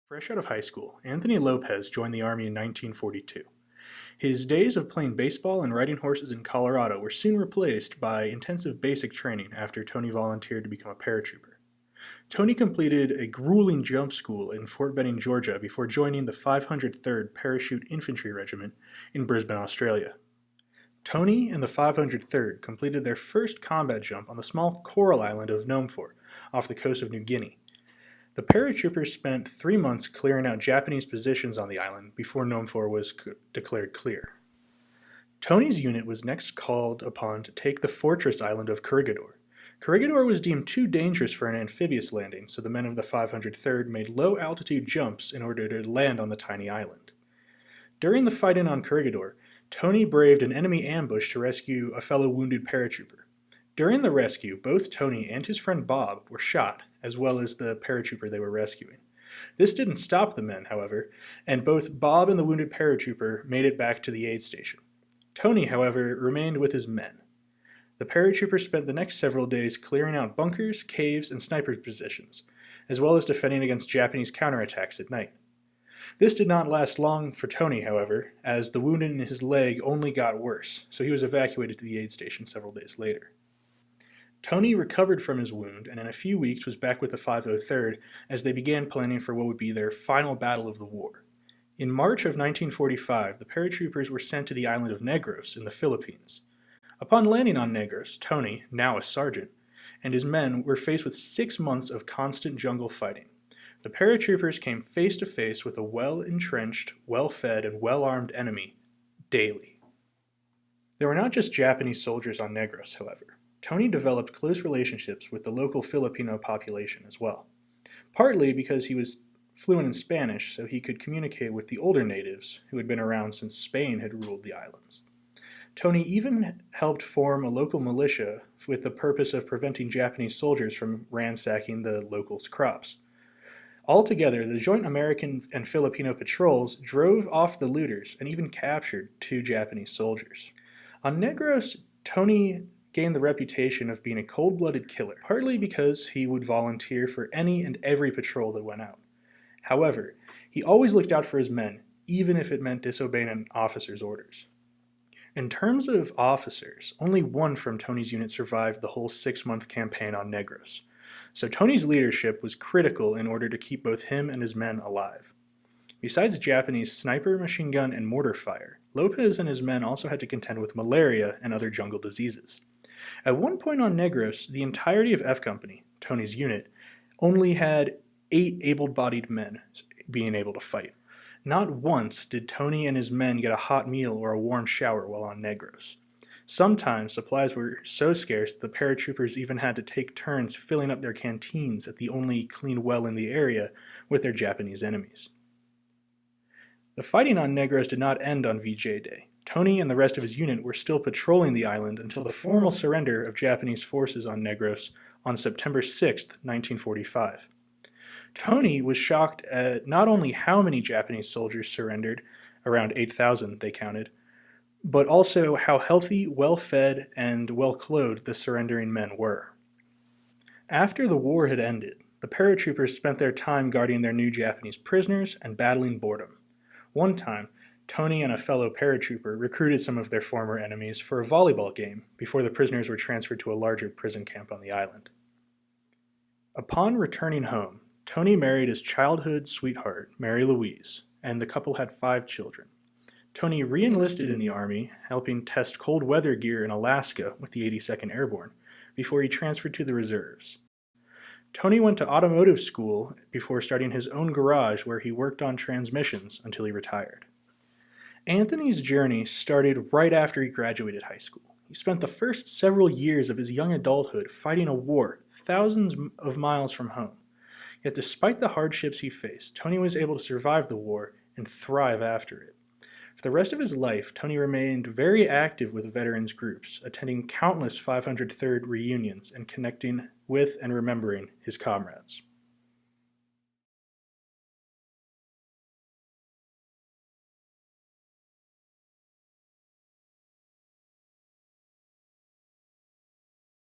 Fresh out of high school, Anthony Lopez joined the Army in 1942. His days of playing baseball and riding horses in Colorado were soon replaced by intensive basic training after Tony volunteered to become a paratrooper. Tony completed a grueling jump school in Fort Benning, Georgia before joining the 503rd Parachute Infantry Regiment in Brisbane, Australia. Tony and the 503rd completed their first combat jump on the small coral island of Nomfor, off the coast of New Guinea. The paratroopers spent 3 months clearing out Japanese positions on the island before Nomfor was declared clear. Tony's unit was next called upon to take the fortress island of Corregidor. Corregidor was deemed too dangerous for an amphibious landing, so the men of the 503rd made low-altitude jumps in order to land on the tiny island. During the fighting on Corregidor, Tony braved an enemy ambush to rescue a fellow wounded paratrooper. During the rescue, both Tony and his friend Bob were shot, as well as the paratrooper they were rescuing. This didn't stop the men, however, and both Bob and the wounded paratrooper made it back to the aid station. Tony, however, remained with his men. The paratroopers spent the next several days clearing out bunkers, caves, and sniper positions, as well as defending against Japanese counterattacks at night. This did not last long for Tony, however, as the wound in his leg only got worse, so he was evacuated to the aid station several days later. Tony recovered from his wound and in a few weeks was back with the 503rd as they began planning for what would be their final battle of the war. In March of 1945, the paratroopers were sent to the island of Negros in the Philippines. Upon landing on Negros, Tony, now a sergeant, and his men were faced with 6 months of constant jungle fighting. The paratroopers came face to face with a well-entrenched, well-fed, and well-armed enemy daily. There were not just Japanese soldiers on Negros, however. Tony developed close relationships with the local Filipino population as well, partly because he was fluent in Spanish, so he could communicate with the older natives who had been around since Spain had ruled the islands. Tony even helped form a local militia with the purpose of preventing Japanese soldiers from ransacking the locals' crops. Altogether, the joint American and Filipino patrols drove off the looters and even captured 2 Japanese soldiers. On Negros, Tony gained the reputation of being a cold-blooded killer, partly because he would volunteer for any and every patrol that went out. However, he always looked out for his men, even if it meant disobeying an officer's orders. In terms of officers, only one from Tony's unit survived the whole 6-month campaign on Negros, so Tony's leadership was critical in order to keep both him and his men alive. Besides Japanese sniper, machine gun, and mortar fire, Lopez and his men also had to contend with malaria and other jungle diseases. At one point on Negros, the entirety of F Company, Tony's unit, only had 8 able-bodied men being able to fight. Not once did Tony and his men get a hot meal or a warm shower while on Negros. Sometimes supplies were so scarce the paratroopers even had to take turns filling up their canteens at the only clean well in the area with their Japanese enemies. The fighting on Negros did not end on VJ Day. Tony and the rest of his unit were still patrolling the island until the formal surrender of Japanese forces on Negros on September 6, 1945. Tony was shocked at not only how many Japanese soldiers surrendered, around 8,000 they counted, but also how healthy, well-fed, and well-clothed the surrendering men were. After the war had ended, the paratroopers spent their time guarding their new Japanese prisoners and battling boredom. One time, Tony and a fellow paratrooper recruited some of their former enemies for a volleyball game before the prisoners were transferred to a larger prison camp on the island. Upon returning home, Tony married his childhood sweetheart, Mary Louise, and the couple had 5 children. Tony re-enlisted in the Army, helping test cold weather gear in Alaska with the 82nd Airborne, before he transferred to the reserves. Tony went to automotive school before starting his own garage where he worked on transmissions until he retired. Anthony's journey started right after he graduated high school. He spent the first several years of his young adulthood fighting a war thousands of miles from home. Yet despite the hardships he faced, Tony was able to survive the war and thrive after it. For the rest of his life, Tony remained very active with veterans groups, attending countless 503rd reunions and connecting with and remembering his comrades.